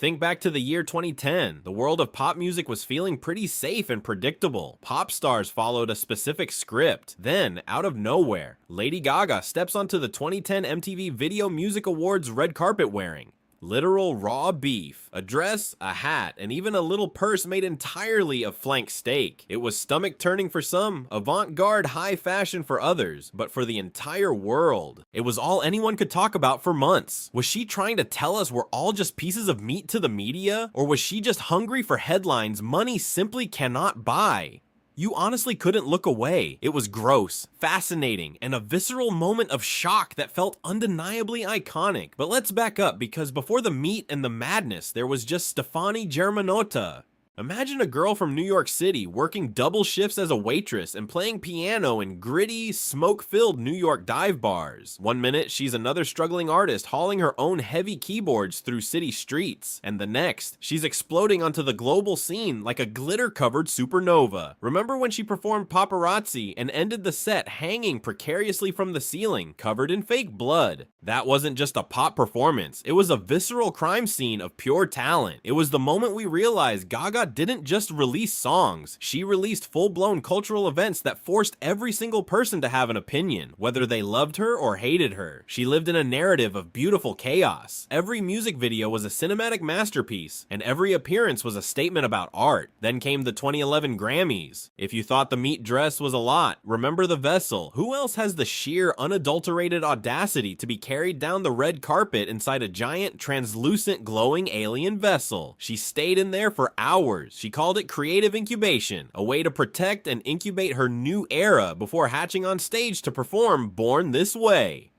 Think back to the year 2010. The world of pop music was feeling pretty safe and predictable. Pop stars followed a specific script. Then, out of nowhere, Lady Gaga steps onto the 2010 MTV Video Music Awards red carpet wearing literal raw beef, a dress, a hat, and even a little purse made entirely of flank steak. It was stomach-turning for some, avant-garde high fashion for others, but for the entire world, it was all anyone could talk about for months. Was she trying to tell us we're all just pieces of meat to the media? Or was she just hungry for headlines money simply cannot buy? You honestly couldn't look away. It was gross, fascinating, and a visceral moment of shock that felt undeniably iconic. But let's back up, because before the meat and the madness, there was just Stefani Germanotta. Imagine a girl from New York City working double shifts as a waitress and playing piano in gritty, smoke-filled New York dive bars. One minute, she's another struggling artist hauling her own heavy keyboards through city streets, and the next, she's exploding onto the global scene like a glitter-covered supernova. Remember when she performed Paparazzi and ended the set hanging precariously from the ceiling, covered in fake blood? That wasn't just a pop performance, it was a visceral crime scene of pure talent. It was the moment we realized Gaga didn't just release songs, she released full-blown cultural events that forced every single person to have an opinion, whether they loved her or hated her. She lived in a narrative of beautiful chaos. Every music video was a cinematic masterpiece, and every appearance was a statement about art. Then came the 2011 Grammys. If you thought the meat dress was a lot, remember the vessel. Who else has the sheer, unadulterated audacity to be carried down the red carpet inside a giant, translucent, glowing alien vessel? She stayed in there for hours. She called it creative incubation, a way to protect and incubate her new era before hatching on stage to perform Born This Way.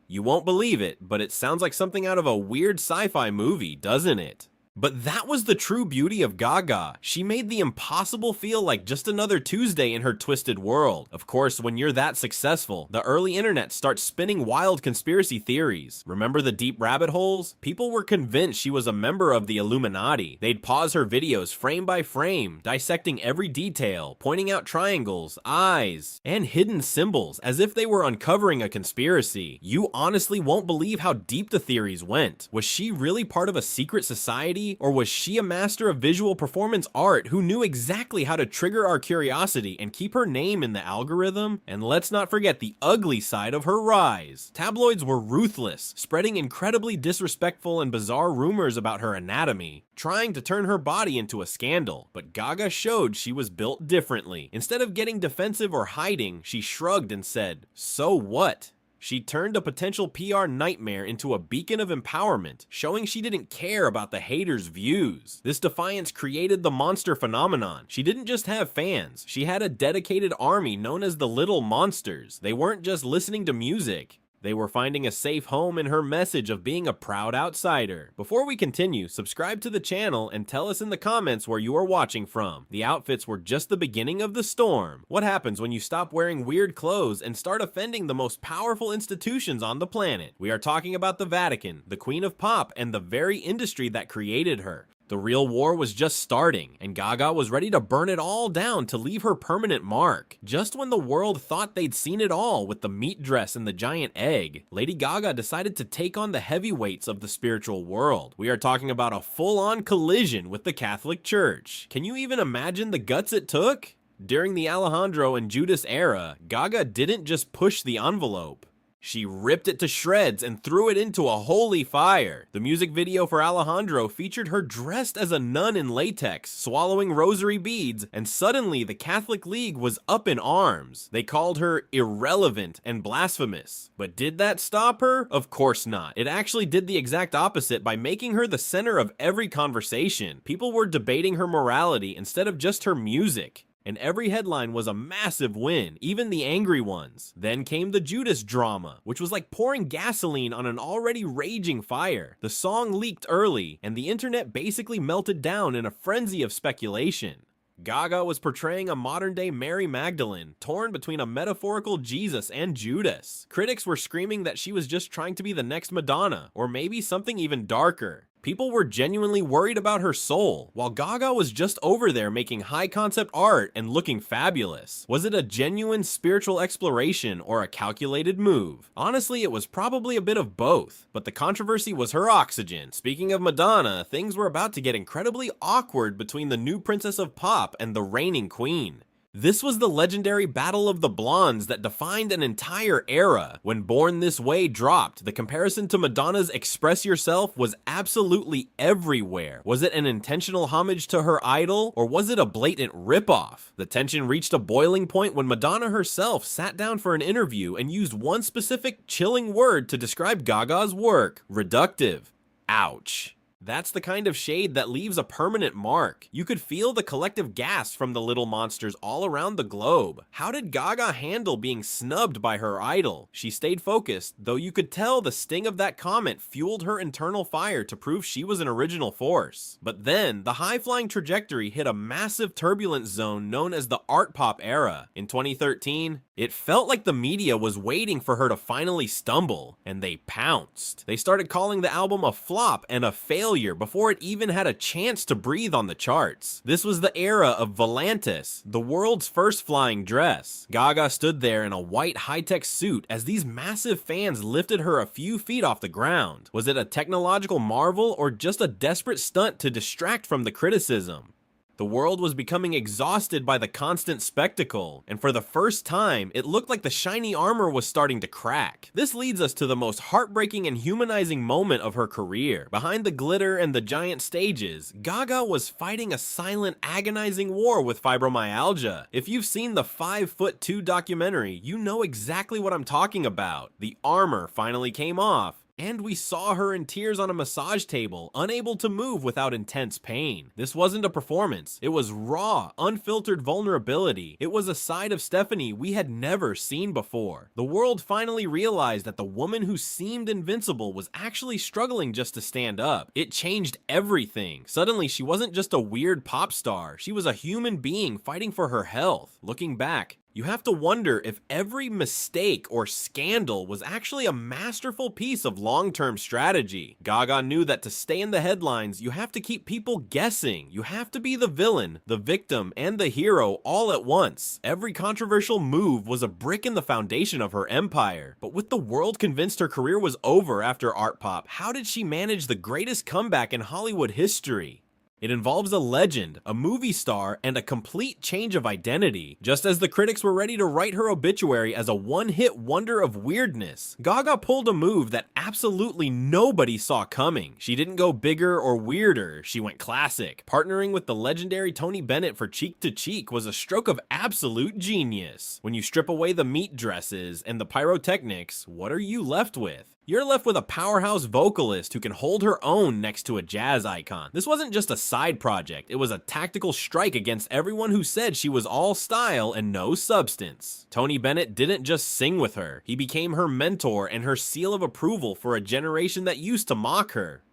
You won't believe it, but it sounds like something out of a weird sci-fi movie, doesn't it? But that was the true beauty of Gaga. She made the impossible feel like just another Tuesday in her twisted world. Of course, when you're that successful, the early internet starts spinning wild conspiracy theories. Remember the deep rabbit holes? People were convinced she was a member of the Illuminati. They'd pause her videos frame by frame, dissecting every detail, pointing out triangles, eyes, and hidden symbols as if they were uncovering a conspiracy. You honestly won't believe how deep the theories went. Was she really part of a secret society? Or was she a master of visual performance art who knew exactly how to trigger our curiosity and keep her name in the algorithm? And let's not forget the ugly side of her rise. Tabloids were ruthless, spreading incredibly disrespectful and bizarre rumors about her anatomy, trying to turn her body into a scandal. But Gaga showed she was built differently. Instead of getting defensive or hiding, she shrugged and said, "So what?" She turned a potential PR nightmare into a beacon of empowerment, showing she didn't care about the haters' views. This defiance created the monster phenomenon. She didn't just have fans, she had a dedicated army known as the Little Monsters. They weren't just listening to music, they were finding a safe home in her message of being a proud outsider. Before we continue, subscribe to the channel and tell us in the comments where you are watching from. The outfits were just the beginning of the storm. What happens when you stop wearing weird clothes and start offending the most powerful institutions on the planet? We are talking about the Vatican, the Queen of Pop, and the very industry that created her. The real war was just starting, and Gaga was ready to burn it all down to leave her permanent mark. Just when the world thought they'd seen it all with the meat dress and the giant egg, Lady Gaga decided to take on the heavyweights of the spiritual world. We are talking about a full-on collision with the Catholic Church. Can you even imagine the guts it took? During the Alejandro and Judas era, Gaga didn't just push the envelope. She ripped it to shreds and threw it into a holy fire. The music video for Alejandro featured her dressed as a nun in latex, swallowing rosary beads, and suddenly the Catholic League was up in arms. They called her irrelevant and blasphemous. But did that stop her? Of course not. It actually did the exact opposite by making her the center of every conversation. People were debating her morality instead of just her music. And every headline was a massive win, even the angry ones. Then came the Judas drama, which was like pouring gasoline on an already raging fire. The song leaked early, and the internet basically melted down in a frenzy of speculation. Gaga was portraying a modern-day Mary Magdalene, torn between a metaphorical Jesus and Judas. Critics were screaming that she was just trying to be the next Madonna, or maybe something even darker. People were genuinely worried about her soul, while Gaga was just over there making high-concept art and looking fabulous. Was it a genuine spiritual exploration or a calculated move? Honestly, it was probably a bit of both, but the controversy was her oxygen. Speaking of Madonna, things were about to get incredibly awkward between the new princess of pop and the reigning queen. This was the legendary Battle of the Blondes that defined an entire era. When Born This Way dropped, the comparison to Madonna's Express Yourself was absolutely everywhere. Was it an intentional homage to her idol, or was it a blatant ripoff? The tension reached a boiling point when Madonna herself sat down for an interview and used one specific chilling word to describe Gaga's work: reductive. Ouch. That's the kind of shade that leaves a permanent mark. You could feel the collective gasp from the little monsters all around the globe. How did Gaga handle being snubbed by her idol? She stayed focused, though you could tell the sting of that comment fueled her internal fire to prove she was an original force. But then, the high-flying trajectory hit a massive turbulence zone known as the art pop era. In 2013, it felt like the media was waiting for her to finally stumble, and they pounced. They started calling the album a flop and a failure before it even had a chance to breathe on the charts. This was the era of Volantis, the world's first flying dress. Gaga stood there in a white high-tech suit as these massive fans lifted her a few feet off the ground. Was it a technological marvel or just a desperate stunt to distract from the criticism? The world was becoming exhausted by the constant spectacle, and for the first time, it looked like the shiny armor was starting to crack. This leads us to the most heartbreaking and humanizing moment of her career. Behind the glitter and the giant stages, Gaga was fighting a silent, agonizing war with fibromyalgia. If you've seen the 5'2" documentary, you know exactly what I'm talking about. The armor finally came off, and we saw her in tears on a massage table, unable to move without intense pain. This wasn't a performance. It was raw, unfiltered vulnerability. It was a side of Stephanie we had never seen before. The world finally realized that the woman who seemed invincible was actually struggling just to stand up. It changed everything. Suddenly, she wasn't just a weird pop star. She was a human being fighting for her health. Looking back, you have to wonder if every mistake or scandal was actually a masterful piece of long-term strategy. Gaga knew that to stay in the headlines, you have to keep people guessing. You have to be the villain, the victim, and the hero all at once. Every controversial move was a brick in the foundation of her empire. But with the world convinced her career was over after art pop, how did she manage the greatest comeback in Hollywood history? It involves a legend, a movie star, and a complete change of identity. Just as the critics were ready to write her obituary as a one-hit wonder of weirdness, Gaga pulled a move that absolutely nobody saw coming. She didn't go bigger or weirder, she went classic. Partnering with the legendary Tony Bennett for Cheek to Cheek was a stroke of absolute genius. When you strip away the meat dresses and the pyrotechnics, what are you left with? You're left with a powerhouse vocalist who can hold her own next to a jazz icon. This wasn't just a side project, it was a tactical strike against everyone who said she was all style and no substance. Tony Bennett didn't just sing with her, he became her mentor and her seal of approval for a generation that used to mock her.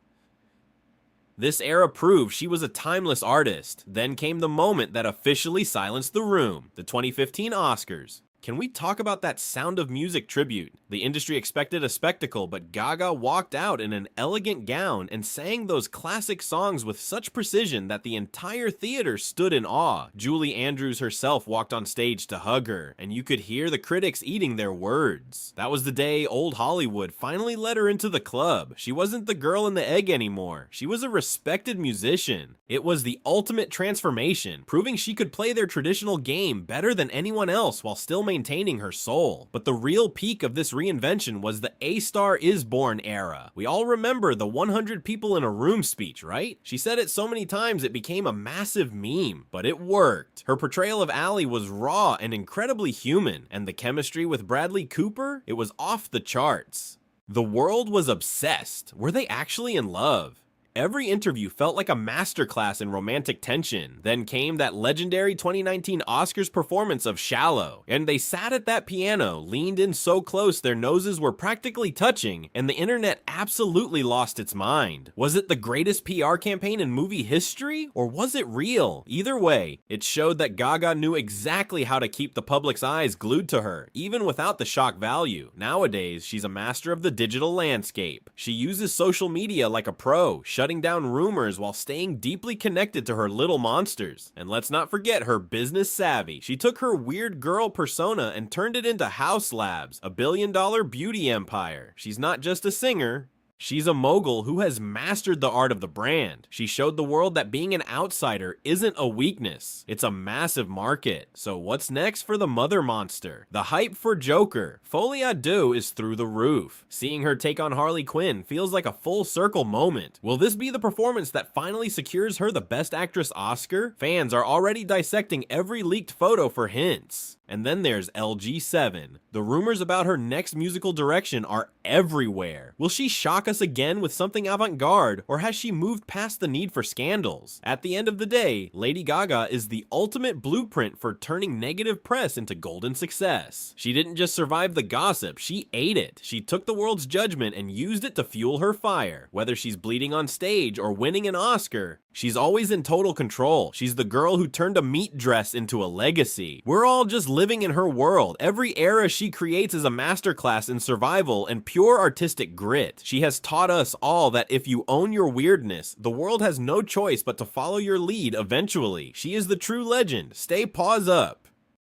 This era proved she was a timeless artist. Then came the moment that officially silenced the room, the 2015 Oscars. Can we talk about that Sound of Music tribute? The industry expected a spectacle, but Gaga walked out in an elegant gown and sang those classic songs with such precision that the entire theater stood in awe. Julie Andrews herself walked on stage to hug her, and you could hear the critics eating their words. That was the day old Hollywood finally let her into the club. She wasn't the girl in the egg anymore. She was a respected musician. It was the ultimate transformation, proving she could play their traditional game better than anyone else while still maintaining her soul. But the real peak of this reinvention was the A Star Is Born era. We all remember the 100 people in a room speech, right? She said it so many times it became a massive meme, but it worked. Her portrayal of Ally was raw and incredibly human, and the chemistry with Bradley Cooper, it was off the charts. The world was obsessed. Were they actually in love? Every interview felt like a masterclass in romantic tension. Then came that legendary 2019 Oscars performance of Shallow, and they sat at that piano, leaned in so close their noses were practically touching, and the internet absolutely lost its mind. Was it the greatest PR campaign in movie history, or was it real? Either way, it showed that Gaga knew exactly how to keep the public's eyes glued to her, even without the shock value. Nowadays, she's a master of the digital landscape. She uses social media like a pro, shutting down rumors while staying deeply connected to her little monsters. And let's not forget her business savvy. She took her weird girl persona and turned it into House Labs, a billion-dollar beauty empire. She's not just a singer, she's a mogul who has mastered the art of the brand. She showed the world that being an outsider isn't a weakness. It's a massive market. So what's next for the mother monster? The hype for Joker. Folie à Deux is through the roof. Seeing her take on Harley Quinn feels like a full circle moment. Will this be the performance that finally secures her the Best Actress Oscar? Fans are already dissecting every leaked photo for hints. And then there's LG7. The rumors about her next musical direction are everywhere. Will she shock us again with something avant-garde, or has she moved past the need for scandals? At the end of the day, Lady Gaga is the ultimate blueprint for turning negative press into golden success. She didn't just survive the gossip, she ate it. She took the world's judgment and used it to fuel her fire. Whether she's bleeding on stage or winning an Oscar, she's always in total control. She's the girl who turned a meat dress into a legacy. We're all just living in her world. Every era she creates is a masterclass in survival and pure artistic grit. She has taught us all that if you own your weirdness, the world has no choice but to follow your lead eventually. She is the true legend. Stay paws up.